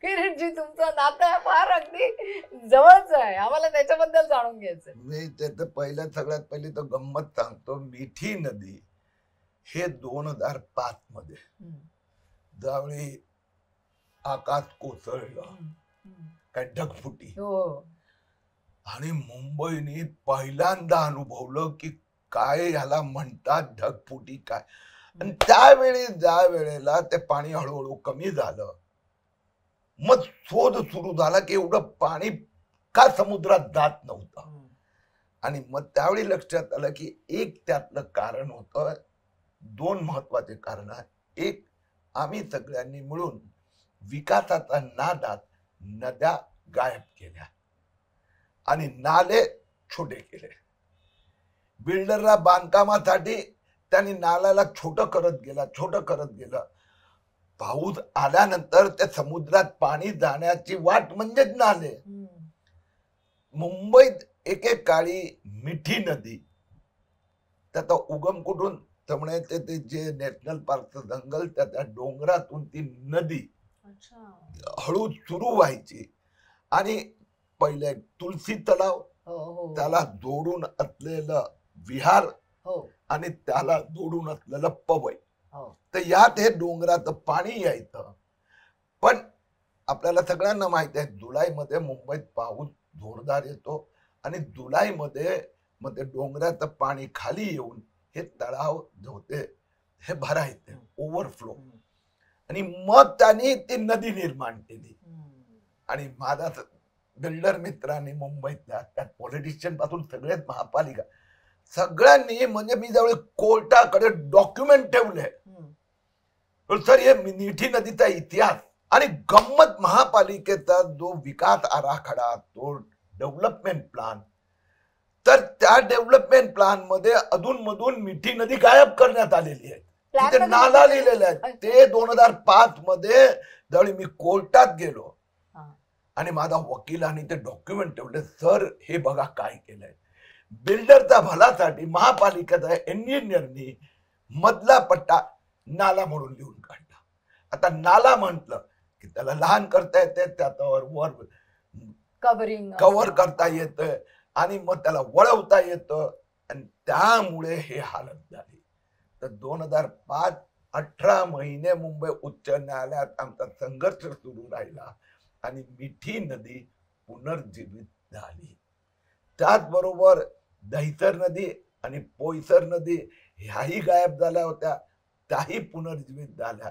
किरीटजी तुमचं नातं आहे फार अगदी जवळच आहे, आम्हाला त्याच्याबद्दल जाणून घ्यायचं. मी त्याचं सगळ्यात पहिली तर गंमत सांगतो. मिठी नदी हे 2005 मध्ये ज्यावेळी आकाश कोसळलं, काय ढगफुटी, आणि मुंबईने पहिल्यांदा अनुभवलं की काय ह्याला म्हणतात ढगफुटी काय. आणि त्यावेळी ज्या वेळेला ते पाणी हळूहळू कमी झालं, मग शोध सुरू झाला की एवढं पाणी का समुद्रात जात नव्हतं. आणि मग त्यावेळी लक्षात आलं की एक त्यातलं कारण होतं, 2 महत्वाचे कारण आहेत. एक, आम्ही सगळ्यांनी मिळून विकासाच्या नादात नद्या गायब केल्या आणि नाले छोटे केले. बिल्डरला बांधकामासाठी त्यांनी नाल्याला छोटं करत गेलं. पाऊस आल्यानंतर त्या समुद्रात पाणी जाण्याची वाट म्हणजेच नाले. मुंबईत एकेकाळी मिठी नदी, त्याचा उगम कुठून म्हणायचे ते जे नॅशनल पार्कचं जंगल, त्या डोंगरातून ती नदी हळू सुरू व्हायची आणि पहिले तुलसी तलाव, त्याला जोडून असलेलं विहार आणि त्याला जोडून असलेलं पवई, तर यात हे डोंगराचं पाणी यायचं. पण आपल्याला सगळ्यांना माहिती आहे, जुलैमध्ये मुंबईत पाऊस जोरदार येतो आणि जुलैमध्ये मध्ये डोंगराचं पाणी खाली येऊन हे तळाव जे होते हे भरायचे, ओव्हरफ्लो, आणि मग त्यांनी ती नदी निर्माण केली. आणि माझा बिल्डर मित्रांनी मुंबईतल्या त्यात पॉलिटिशियन पासून सगळेच महापालिका सगळ्यांनी, म्हणजे मी ज्यावेळी कोर्टाकडे डॉक्युमेंट ठेवले, सर हे मिठी नदीचा इतिहास आणि गंमत, महापालिकेचा जो विकास आराखडा, तो डेव्हलपमेंट प्लॅन, तर त्या डेव्हलपमेंट प्लॅन मध्ये अधून मधून मिठी नदी गायब करण्यात आलेली आहे. तिथे नाला लिहिलेले आहेत. ते 2005 मध्ये ज्यावेळी मी कोर्टात गेलो आणि माझा वकिलांनी ते डॉक्युमेंट ठेवले, सर हे बघा काय केलंय. बिल्डरचा भलासाठी महापालिकेचा इंजिनियरनी मधला पट्टा नाला म्हणून लिहून काढला. आता नाला म्हटलं की त्याला लहान करता येते, त्याच्यावर वर कव्हर करता येतं आणि मग त्याला वळवता येतं, आणि त्यामुळे हे हालत झाली. तर 2005 18 महिने मुंबई उच्च न्यायालयात आमचा संघर्ष सुरू राहिला आणि मिठी नदी पुनर्जीवित झाली. त्याचबरोबर दहिसर नदी आणि पोयसर नदी ह्याही गायब झाल्या होत्या, त्याही पुनर्जीवित झाल्या.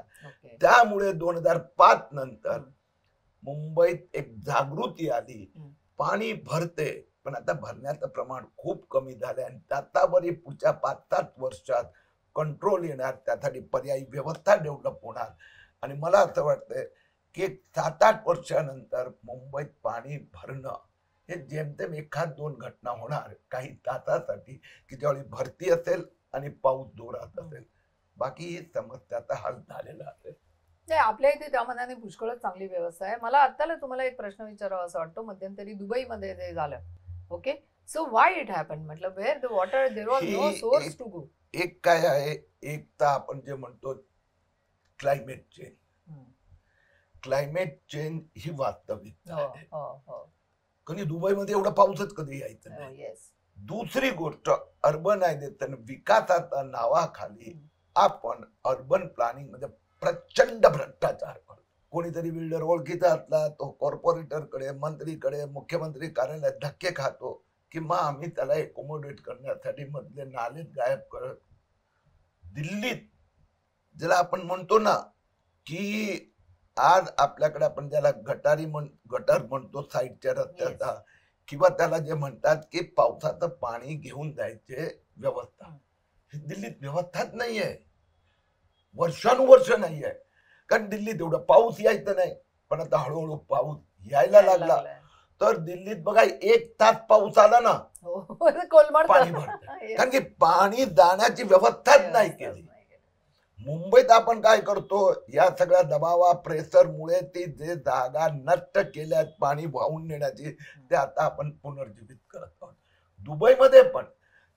त्यामुळे 2005 नंतर मुंबईत एक जागृती आली. पाणी भरते, पण आता भरण्याचं प्रमाण खूप कमी झालं आणि त्याच्यावरही पुढच्या 5-7 वर्षात कंट्रोल येणार, त्यासाठी पर्यायी व्यवस्था डेव्हलप होणार. आणि मला असं वाटतंय की 7-8 वर्षानंतर मुंबईत पाणी भरणं हे जेमतेम 1-2 घटना होणार काही तासासाठी, की ज्यावेळी भरती असेल आणि पाऊस जोरात असेल. बाकी ही समस्याचा हल झालेला असेल. नाही, आपल्या इथे त्या मनाने पुष्कळच चांगली व्यवस्था आहे. मला आत्ताला तुम्हाला एक प्रश्न विचारावा असं वाटतो. मध्यंतरी दुबईमध्ये जे झालं, okay, so why it happen, मतलब where the water there was no source to go. एक काय आहे, एक तर आपण जे म्हणतो क्लायमेट चेंज. क्लायमेट चेंज ही वास्तविकता आहे. कधी दुबईमध्ये एवढा पाऊसच कधी यायचा नाही. दुसरी गोष्ट, अर्बनायझेशन विकासाच्या नावाखाली आपण अर्बन प्लॅनिंग मध्ये प्रचंड भ्रष्टाचार करतो. कोणीतरी बिल्डर ओळखीचा असला तो कॉर्पोरेटरकडे, मंत्रीकडे, मुख्यमंत्री कार्यालयात धक्के खातो की मग आम्ही त्याला एकोमोडेट करण्यासाठी मधले नालेच गायब करत. दिल्लीत ज्याला आपण म्हणतो ना की आज आपल्याकडे आपण ज्याला गटार म्हणतो साईडच्या रस्त्याचा, किंवा त्याला जे म्हणतात की पावसाचं पाणी घेऊन जायचे व्यवस्था, हे दिल्लीत व्यवस्थाच नाहीये, वर्षानुवर्ष नाहीये. कारण दिल्लीत एवढा पाऊस यायचा नाही, पण आता हळूहळू पाऊस यायला लागला. तर दिल्लीत बघा 1 तास पाऊस आला ना पाणी भरतं, कारण की पाणी जाण्याची व्यवस्थाच नाही केली. मुंबईत आपण काय करतो, या सगळ्या दबावा प्रेशरमुळे ती जे जागा नष्ट केल्यात पाणी वाहून नेण्याची, ते आता आपण पुनर्जीवित करत आहोत. दुबईमध्ये पण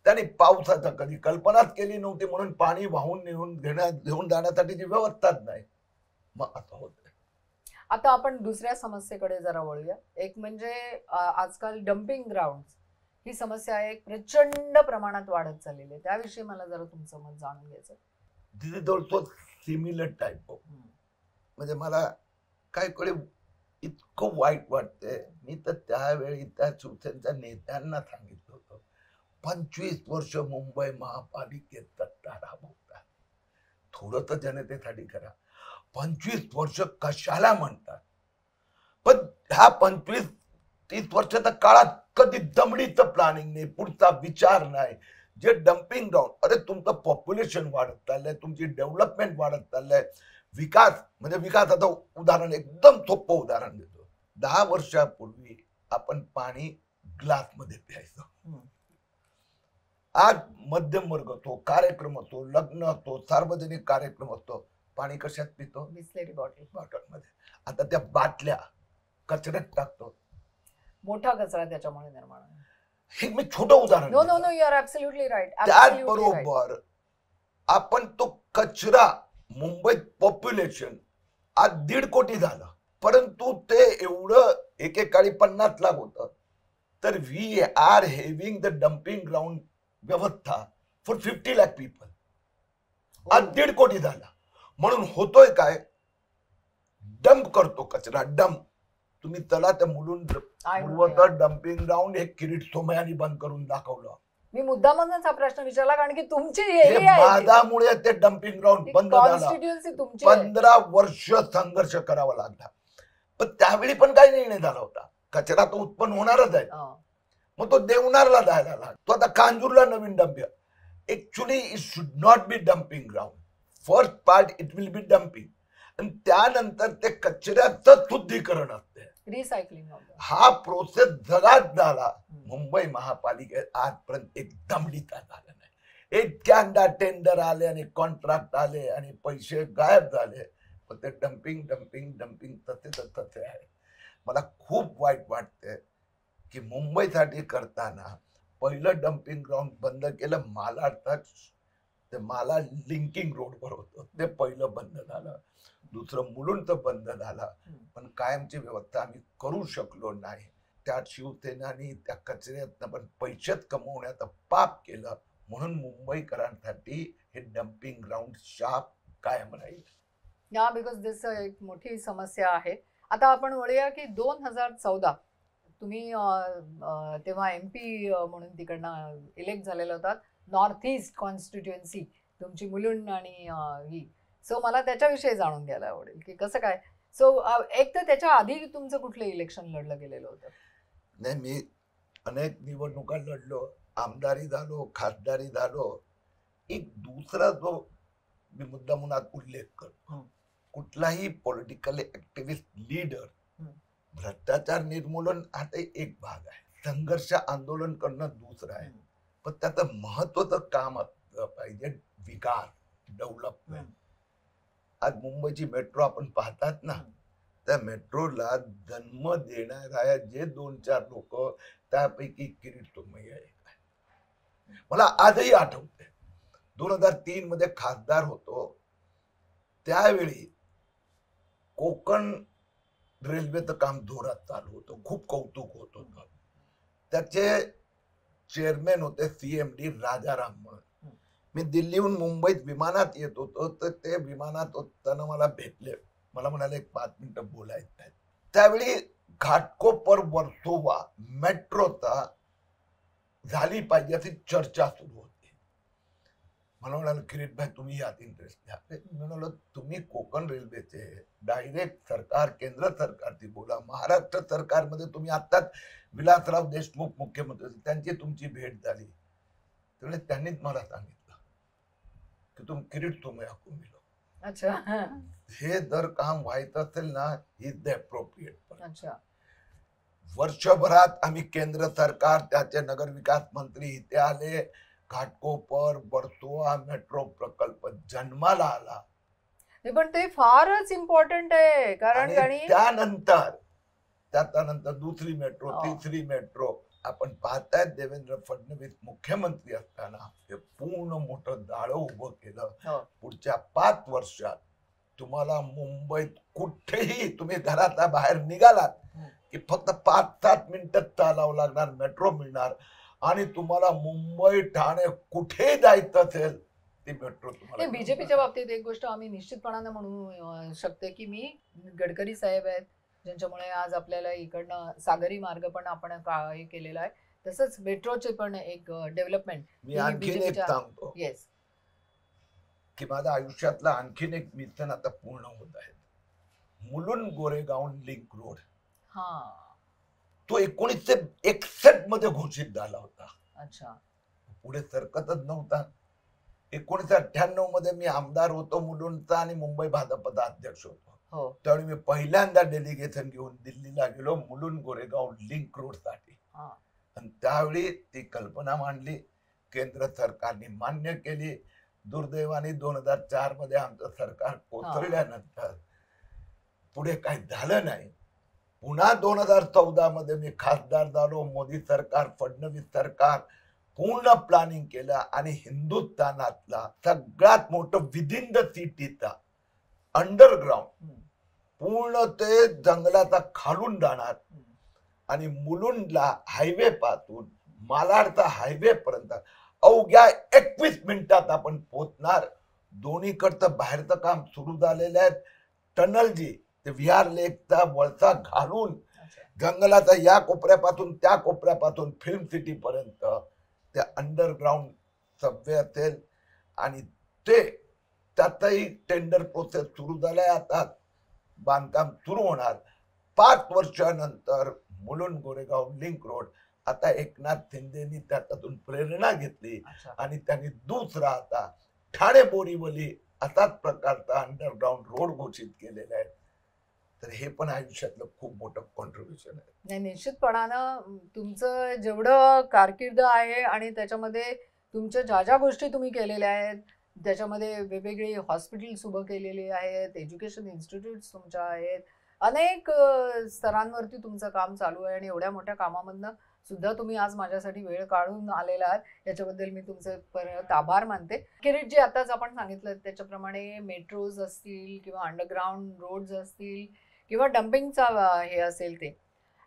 त्यांनी पावसाचा कधी कल्पनाच केली नव्हती, म्हणून पाणी वाहून घेऊन जाण्यासाठीची व्यवस्थाच नाही. मग असं होत. आता आपण दुसऱ्या समस्येकडे जरा वळूया. एक म्हणजे आजकाल डम्पिंग ग्राउंड ही समस्या एक प्रचंड प्रमाणात वाढत चाललेली आहे. त्याविषयी मला जरा तुमचं मत जाणून घ्यायचं. This is also similar type of. म्हणजे मला काय कळे इतकं वाईट वाटतंय. मी तर त्यावेळी त्या शिवसेनेच्या नेत्यांना सांगितलं होतं, 25 वर्ष मुंबई महापालिकेत सत्ता राबवतात, थोडं तर जनतेसाठी करा. 25 वर्ष कशाला म्हणतात? पण ह्या 25-30 वर्षाच्या काळात कधी दमडीचं प्लॅनिंग नाही, पुढचा विचार नाही. जे डम्पिंग ग्राउंड, अरे तुमचं पॉप्युलेशन वाढत चाललंय, तुमची डेव्हलपमेंट वाढत चाललंय, विकास म्हणजे विकासाचं उदाहरण एकदम सोपं उदाहरण देतो. 10 वर्षापूर्वी आपण पाणी ग्लासमध्ये प्यायचं. आज मध्यम वर्ग असतो, कार्यक्रम असतो, लग्न असतो, सार्वजनिक कार्यक्रम असतो, पाणी कशात पितो? बिस्लेरी बॉटलमध्ये. आता त्या बाटल्या कचऱ्यात टाकतो. मोठा कचरा त्याच्यामुळे निर्माण. हे मी छोटं उदाहरण. No no no, you are absolutely right. त्याचबरोबर आपण तो कचरा, मुंबईत पॉप्युलेशन आज 1.5 कोटी झालं, परंतु ते एवढं एकेकाळी 50 लाख होतं. तर we are having the dumping ground व्यवस्था फॉर 50 लाख पीपल. आज 1.5 कोटी झाला. म्हणून होतोय काय, डंप करतो कचरा, डंप. तुम्ही चला त्या मुलुंड डम्पिंग ग्राउंड हे किरीट सोमयानी बंद करून दाखवलं. मी मुद्दामच हा प्रश्न विचारला, कारण की तुमची माझ्यामुळे ते डम्पिंग ग्राउंड बंद झालं. 15 वर्ष संघर्ष करावा लागला. पण त्यावेळी पण काही निर्णय झाला होता, कचरा तो उत्पन्न होणारच आहे, मग तो देवनारला जायला लागला. तो आता कांजूरला नवीन dump. Actually it should not be dumping ground. First part it will be dumping, आणि त्यानंतर ते कचऱ्याचं शुद्धीकरण असते, रिसायकलिंग. हा प्रोसेस जगात झाला. मुंबई महापालिकेत आजपर्यंत एक दमडीचा झाला नाही. इतक्यांदा टेंडर आले आणि कॉन्ट्रॅक्ट आले आणि पैसे गायब झाले, पण ते डम्पिंग डम्पिंग डम्पिंग तसे आहे. मला खूप वाईट वाटते की मुंबईसाठी करताना पहिलं डम्पिंग ग्राउंड बंद केलं. मला ते मला लिंकिंग रोडवर होतं, ते पहिलं बंद झालं. दुसरं मुलुंडचं बंद झालं, पण कायमची व्यवस्था आम्ही करू शकलो नाही. त्या शिवसेनानी त्या कचऱ्यातनं पण पैसेच कमवण्याचं पाप केलं, म्हणून मुंबईकरांसाठी हे डम्पिंग ग्राउंड शाप कायम राहील. या बिकॉज दिस एक मोठी समस्या आहे. आता आपण वळूया की 2014 तुम्ही तेव्हा MP म्हणून तिकडनं इलेक्ट झालेला होतात. नॉर्थ ईस्ट कॉन्स्टिट्युएन्सी तुमची मुलुंड आणि ही. सो मला त्याच्याविषयी जाणून घ्यायला आवडेल की कसं काय. सो एक तर त्याच्या आधी तुमचं कुठलं इलेक्शन लढलं गेलेलं होतं? नाही, मी अनेक निवडणुका लढलो, आमदारी झालो, खासदारी झालो. एक दुसरा जो मी मुद्दा म्हणून उल्लेख करतो, कुठलाही पॉलिटिकल ऍक्टिव्हिस्ट लीडर भ्रष्टाचार निर्मूलन हा एक भाग आहे, संघर्ष आंदोलन करणं दुसरं आहे. पण त्याचं महत्वाचं काम असलं पाहिजे विकास, डेव्हलपमेंट. आज मुंबईची मेट्रो आपण पाहतात ना, त्या मेट्रोला जन्म देणाऱ्या जे 2-4 लोक, त्यापैकी किरीट सोमय्या एक आहे. मला आजही आठवते 2003 मध्ये खासदार होतो, त्यावेळी कोकण रेल्वेचं काम जोरात चालू होतं, खूप कौतुक होत होतं. त्याचे चेअरमॅन होते CMD राजाराम म्हणून. मी दिल्लीहून मुंबईत विमानात येत होतो, तर ते विमानात होताना मला भेटले. मला म्हणाले 5 मिनिटं बोलायचं आहे. त्यावेळी घाटकोपर वर्सोवा मेट्रोचा झाली पाहिजे अशी चर्चा सुरू होती. मला म्हणाल किरीट भाई तुम्ही यात इंटरेस्ट घ्या. म्हणाल तुम्ही कोकण रेल्वेचे डायरेक्ट सरकार, केंद्र सरकारची बोला. महाराष्ट्र सरकारमध्ये तुम्ही आत्ताच विलासराव देशमुख मुख्यमंत्री, त्यांची तुमची भेट झाली. त्यामुळे त्यांनीच मला सांगितलं की तुम्ही किरीट सोमय्या को मिलो. अच्छा, हे जर काम व्हायचं असेल ना, इज द अप्रोप्रिएट. अच्छा. वर्षभरात आम्ही केंद्र सरकार, त्याचे नगर विकास मंत्री इथे आले. घाटकोपर वर्सोवा मेट्रो प्रकल्प जन्माला आला. पण ते फारच इम्पॉर्टंट आहे, कारण त्यानंतर दुसरी मेट्रो, तिसरी मेट्रो. आपण पाहताय देवेंद्र फडणवीस मुख्यमंत्री असताना हे पूर्ण मोठं जाळं उभं केलं. पुढच्या 5 वर्षात तुम्हाला मुंबईत कुठेही तुम्ही घराच्या बाहेर निघालात की फक्त 5-7 मिनिटं चालावं लागणार, मेट्रो मिळणार. आणि तुम्हाला मुंबई, ठाणे कुठे जायचं असेल ती मेट्रो तुम्हाला. बीजेपीच्या बाबतीत एक गोष्ट आम्ही निश्चितपणाने म्हणू शकते की मी गडकरी साहेब आहेत, ज्यांच्यामुळे आज आपल्याला इकडनं सागरी मार्ग पण आपण हे केलेला आहे, तसंच मेट्रोचे पण एक डेव्हलपमेंट. मी आणखीन एक सांगतो, येस, की माझ्या आयुष्यातला आणखीन एक मिशन आता पूर्ण होत आहे. मुलुंड गोरेगाव लिंक रोड, तो 1961 मध्ये घोषित झाला होता. अच्छा, पुढे सरकतच नव्हता. 1998 मध्ये मी आमदार होतो मुलुंडचा आणि मुंबई भाजपचा अध्यक्ष होतो. त्यावेळी मी पहिल्यांदा डेलिगेशन घेऊन दिल्लीला गेलो मुलुंड गोरेगाव लिंक रोड साठी. आणि त्यावेळी ती कल्पना मांडली, केंद्र सरकारने मान्य केली. दुर्दैवाने 2004 मध्ये आमचं सरकार कोसळल्यानंतर पुढे काही झालं नाही. पुन्हा 2014 मध्ये मी खासदार झालो. मोदी सरकार, फडणवीस सरकार पूर्ण प्लॅनिंग केलं आणि हिंदुस्थानातला सगळ्यात मोठं विदिन द सिटीचा अंडरग्राउंड पूर्ण ते जंगलाचा खालून जाणार आणि मुलुंडला हायवे पासून मालाडचा हायवे पर्यंत अवघ्या 21 मिनिटात आपण पोहोचणार. दोन्हीकडचं बाहेरचं काम सुरू झालेलं आहे. टनल जी ते विहार लेकचा वळसा घालून जंगलाचा या कोपऱ्यापासून त्या कोपऱ्यापासून फिल्म सिटी पर्यंत त्या अंडरग्राउंड सबवे असेल. आणि ते त्यातही टेंडर प्रोसेस सुरू झालाय, आता बांधकाम सुरू होणार. 5 वर्षानंतर मुलुंड गोरेगाव लिंक रोड. आता एकनाथ शिंदेनी त्यातून प्रेरणा घेतली आणि त्यांनी दुसरा आता ठाणे बोरीवली असाच प्रकारचा अंडरग्राउंड रोड घोषित केलेला आहे. तर हे पण आयुष्यातलं खूप मोठं कॉन्ट्रीब्युशन आहे. नाही, निश्चितपणानं तुमचं जेवढं कारकीर्द आहे आणि त्याच्यामध्ये तुमच्या ज्या ज्या गोष्टी तुम्ही केलेल्या आहेत, त्याच्यामध्ये वेगवेगळी हॉस्पिटल्स उभं केलेली आहेत, एज्युकेशन इन्स्टिट्यूट्स तुमच्या आहेत, अनेक स्तरांवरती तुमचं काम चालू आहे आणि एवढ्या मोठ्या कामामधनं सुद्धा तुम्ही आज माझ्यासाठी वेळ काढून आलेला आहात याच्याबद्दल मी तुमचे परत आभार मानते. किरीट, जे आताच आपण सांगितलं त्याच्याप्रमाणे मेट्रोज असतील किंवा अंडरग्राऊंड रोड्स असतील किंवा डम्पिंगचा हे असेल, ते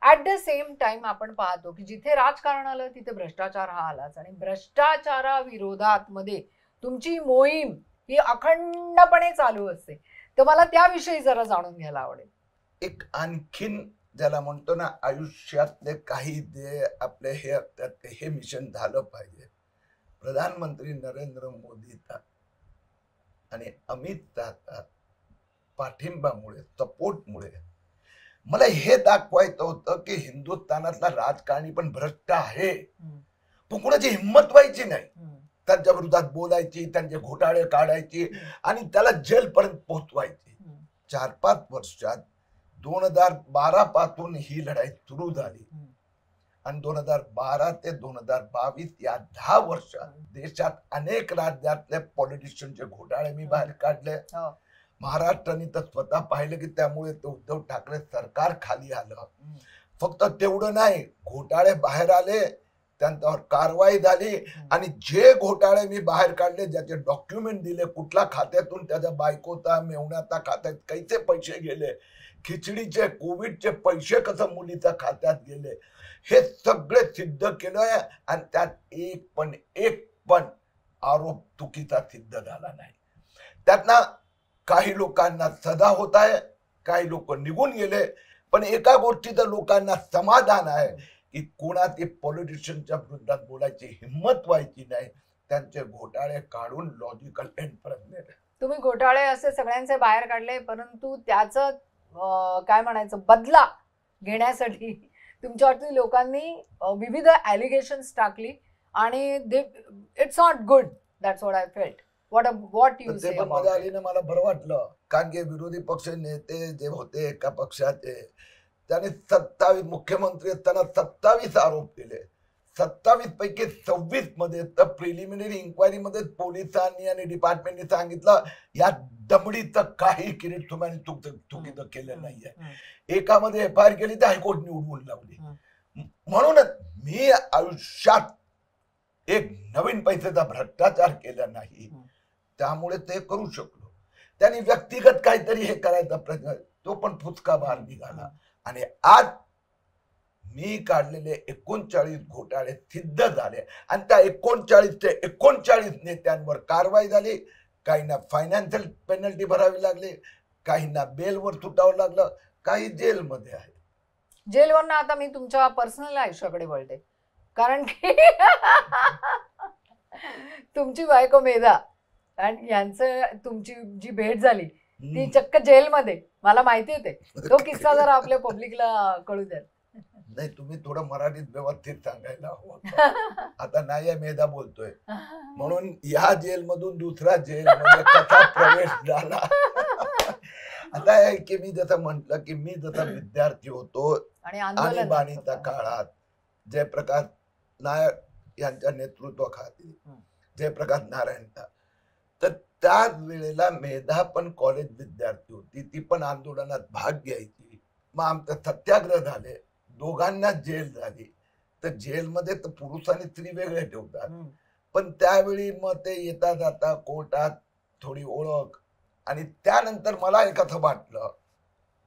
ॲट द सेम टाइम आपण पाहतो की जिथे राजकारण आलं तिथे भ्रष्टाचार हा आलाच, आणि भ्रष्टाचाराविरोधात मध्ये तुमची मोहीम ही अखंडपणे चालू असते. तर मला त्याविषयी जरा जाणून घ्यायला आवडेल. एक आणखीन ज्याला म्हणतो ना, आयुष्यातले काही जे आपले हे मिशन झालं पाहिजे. प्रधानमंत्री नरेंद्र मोदीचा आणि अमित शहाचा पाठिंबामुळे, सपोर्टमुळे मला हे दाखवायचं होतं की हिंदुस्थानातला राजकारणी पण भ्रष्ट आहे. तो कोणाची हिंमत व्हायची नाही, त्यांच्या विरोधात बोलायची, त्यांचे घोटाळे काढायची आणि त्याला जेलपर्यंत पोहोचवायची. 4-5 वर्षात 2012 पासून ही लढाई सुरू झाली आणि 2012 ते 2022 या 10 वर्षात देशात अनेक राज्यातले पॉलिटिशियनचे घोटाळे मी बाहेर काढले. महाराष्ट्राने तर स्वतः पाहिलं की त्यामुळे उद्धव ठाकरे सरकार खाली आलं. फक्त तेवढं नाही, घोटाळे बाहेर आले, त्यांच्यावर कारवाई झाली आणि जे घोटाळे मी बाहेर काढले, ज्याचे डॉक्युमेंट दिले, कुठल्या खात्यातून त्याच्या बायकोचा मेवण्याचा खात्यात कैसे पैसे गेले, खिचडीचे कोविडचे पैसे कसं मुलीच्या खात्यात गेले, हे सगळे सिद्ध केलंय आणि त्यात एक पण आरोप चुकीचा सिद्ध झाला नाही. त्यातनं काही लोकांना सजा होत आहे, काही लोक निघून गेले, पण एका गोष्टीचं लोकांना समाधान आहे की कोणाचे पॉलिटिशियनच्या विरोधात बोलायची हिंमत व्हायची नाही, त्यांचे घोटाळे काढून लॉजिकल एंड पर्यंत नेले. तुम्ही घोटाळे असे सगळ्यांचे बाहेर काढले, परंतु त्याचं काय म्हणायचं, बदला घेण्यासाठी तुमच्यावरती लोकांनी विविध ॲलिगेशन्स टाकली आणि it's not good. That's what I felt. What you say? मजा आली ना, मला बरं वाटलं, कारण की विरोधी पक्ष नेते जे होते एका पक्षाचे, त्याने 27 मुख्यमंत्री असताना 27 आरोप केले. 27 पैकी 26 मध्ये तर प्रिलिमिनरी इन्क्वायरी मध्ये पोलिसांनी आणि डिपार्टमेंटनी सांगितलं या दमडीचं काही किरीट तुम्हाला चुकीचं केलं नाहीये. एकामध्ये FIR केली तर हायकोर्टने उडवून लावली. म्हणूनच मी आयुष्यात एक नवीन पैशाचा भ्रष्टाचार केला नाही, त्यामुळे ते करू शकलो. त्यांनी व्यक्तिगत काहीतरी हे करायचा प्रयत्न, तो पण फुचका बाहेर निघाला आणि आज मी काढलेले 39 घोटाळे सिद्ध झाले आणि त्या 39 ते 39 नेत्यांवर कारवाई झाली. काहींना फायनान्शियल पेनल्टी भरावी लागली, काहींना बेलवर सुटावं लागलं, काही जेलमध्ये आहे. जेलवरनं आता मी तुमच्या पर्सनल आयुष्याकडे वळते, कारण की तुमची बायको मेधा आणि यांचं तुमची जी भेट झाली ती चक्क जेलमध्ये, मला माहिती आहे. तो किस्सा जरा आपल्या पब्लिकला कळू द्या. नाही, तुम्ही थोडं मराठीत व्यवस्थित सांगायला हवं. आता नाही मेधा बोलतोय म्हणून या जेलमधून दुसऱ्या जेलमध्ये कसा प्रवेश झाला. आता आहे की मी जसं म्हटलं की मी जसा विद्यार्थी होतो आणि आणीबाणीच्या काळात जयप्रकाश नायक यांच्या नेतृत्वाखाली, जयप्रकाश नारायणचा, तर त्याच वेळेला मेधा पण कॉलेज विद्यार्थी होती, ती पण आंदोलनात भाग घ्यायची. मग आमचे सत्याग्रह झाले, दोघांना जेल झाली. तर जेलमध्ये तर पुरुष आणि स्त्री वेगळे ठेवतात, पण त्यावेळी मग ते येता जाता कोर्टात थोडी ओळख. आणि त्यानंतर मला एक असं वाटलं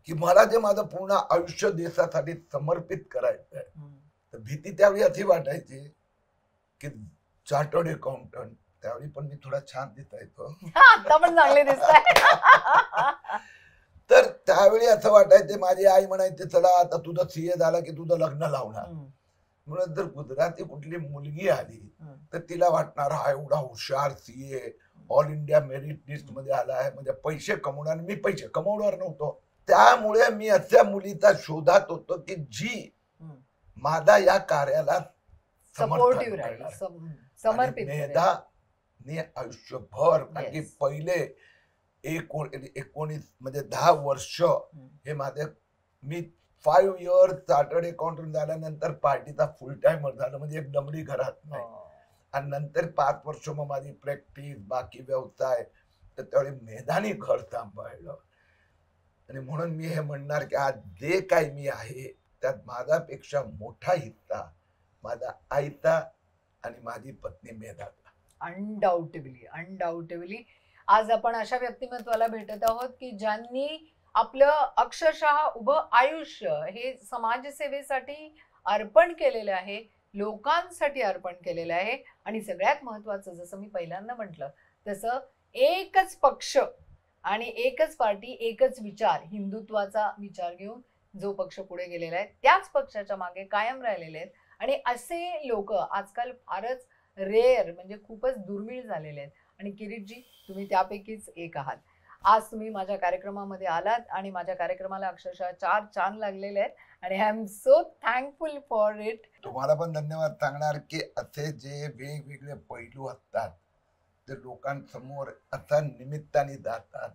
की मला जे माझं पूर्ण आयुष्य देशासाठी समर्पित करायचं आहे, तर भीती त्यावेळी अशी वाटायची की चार्टर्ड अकाउंटंट, त्यावेळी पण मी थोडा छान दिसायचो, आता पण चांगले दिसताय. तर त्यावेळी असं वाटायचं, माझी आई म्हणायची चला आता तुझं CA झाला की तुझं लग्न लावणार. म्हणून जर गुजराती कुठली मुलगी आली तर तिला वाटणार हा एवढा हुशार CA, all India merit list मध्ये आला आहे, म्हणजे पैसे कमवणार. मी पैसे कमवणार नव्हतो, त्यामुळे मी अशा मुलीचा शोधात होतो की जी माझा या कार्याला सपोर्टिव्ह राहील, समर्पित. मेधाने आयुष्यभर, कारण की पहिले 19 म्हणजे 10 वर्ष हे माझे, मी 5 इयर्स चार्टर्ड अकाउंटंट झाल्यानंतर पार्टीचा फुल टाइमर झालं, म्हणजे एक दमडी घरात नाही. आणि नंतर 5 वर्ष मग माझी प्रॅक्टिस, बाकी व्यवसाय, तर त्यावेळी मेधाने घर सांभाळलं. आणि म्हणून मी हे म्हणणार की आज जे काही मी आहे त्यात माझ्यापेक्षा मोठा हिस्सा माझा आईता आणि माझी पत्नी मेधाता. अनडाऊटेबली आज आपण अशा व्यक्तिमत्वाला भेटत आहोत की ज्यांनी आपलं अक्षरशः उभं आयुष्य हे समाजसेवेसाठी अर्पण केलेलं आहे, लोकांसाठी अर्पण केलेलं आहे. आणि सगळ्यात महत्वाचं, जसं मी पहिल्यांदा म्हटलं तसं, एकच पक्ष आणि एकच पार्टी, एकच विचार, हिंदुत्वाचा विचार घेऊन जो पक्ष पुढे गेलेला आहे त्याच पक्षाच्या मागे कायम राहिलेले आहेत. आणि असे लोक आजकाल फारच रेअर, म्हणजे खूपच दुर्मिळ झालेले आहेत. आणि किरीटजी, तुम्ही त्यापैकीच एक आहात. आज तुम्ही माझ्या कार्यक्रमामध्ये आलात आणि माझ्या कार्यक्रमाला अक्षरशः 4 चांद लागलेले आहेत आणि I am so thankful for it. तुम्हाला पण धन्यवाद सांगणार की असे जे वेगवेगळे पैलू असतात ते लोकांसमोर असा निमित्ताने जातात.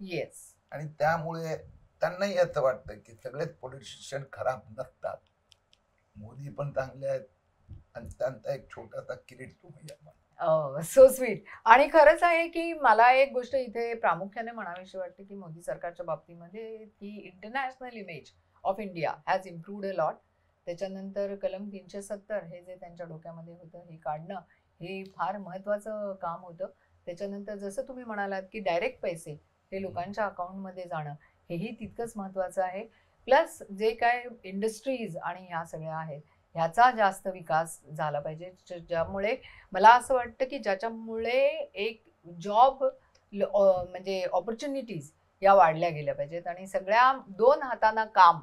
येस. आणि त्यामुळे त्यांनाही असं वाटतं की सगळेच पॉलिटिशियन खराब नसतात, मोदी पण चांगले आहेत. आणि त्यांचा एक छोटासा किरीट तुम्ही. So sweet. आणि खरंच आहे की मला एक गोष्ट इथे प्रामुख्याने म्हणावीशी वाटते की मोदी सरकारच्या बाबतीमध्ये की international image of India has improved a lot. त्याच्यानंतर कलम 370 हे जे त्यांच्या डोक्यामध्ये होतं हे काढणं हे फार महत्त्वाचं काम होतं. त्याच्यानंतर जसं तुम्ही म्हणालात की डायरेक्ट पैसे हे लोकांच्या अकाउंटमध्ये जाणं हेही तितकंच महत्त्वाचं आहे. प्लस जे काय इंडस्ट्रीज आणि ह्या सगळ्या आहेत ह्याचा जास्त विकास झाला पाहिजे, ज्यामुळे मला असं वाटतं की ज्याच्यामुळे एक जॉब म्हणजे ऑपॉर्च्युनिटीज या वाढल्या गेल्या पाहिजेत. आणि सगळ्या 2 हातांना काम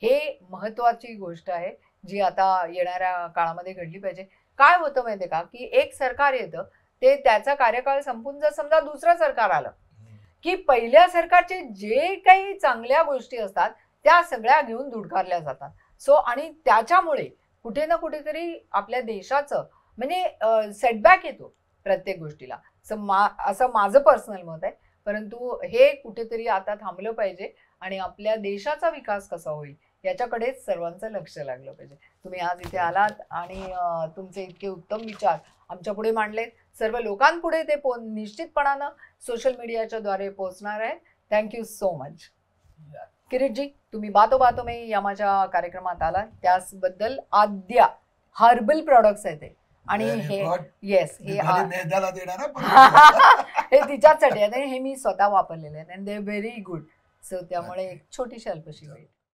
हे महत्त्वाची गोष्ट आहे जी आता येणाऱ्या काळामध्ये घडली पाहिजे. काय होतं माहितीये का की एक सरकार येतं, ते त्याचा कार्यकाळ संपून जर समजा दुसरं सरकार आलं की पहिल्या सरकारचे जे काही चांगल्या गोष्टी असतात त्या सगळ्या घेऊन धुडकारल्या जातात. सो आणि त्याच्यामुळे कुठे ना कुठेतरी आपल्या देशाचं म्हणजे सेटबॅक येतो प्रत्येक गोष्टीला, असं माझं पर्सनल मत आहे. परंतु हे कुठेतरी आता थांबलं पाहिजे आणि आपल्या देशाचा विकास कसा होईल याच्याकडेच सर्वांचं लक्ष लागलं पाहिजे. तुम्ही आज इथे आलात आणि तुमचे इतके उत्तम विचार आमच्या पुढे मांडलेत. सर्व लोकांपुढे ते निश्चितपणानं सोशल मीडियाच्या द्वारे पोहोचणार आहे. Thank you so much. किरीटजी, तुम्ही बातो बातो में या माझ्या कार्यक्रमात आला त्याबद्दल. आद्या हर्बल प्रोडक्ट्स आहेत ते आणि हे येस हे हे तिच्यासाठी आहे. हे मी स्वतः वापरलेले आहेत and they very good. So त्यामुळे एक छोटीशी अल्पशी भेट.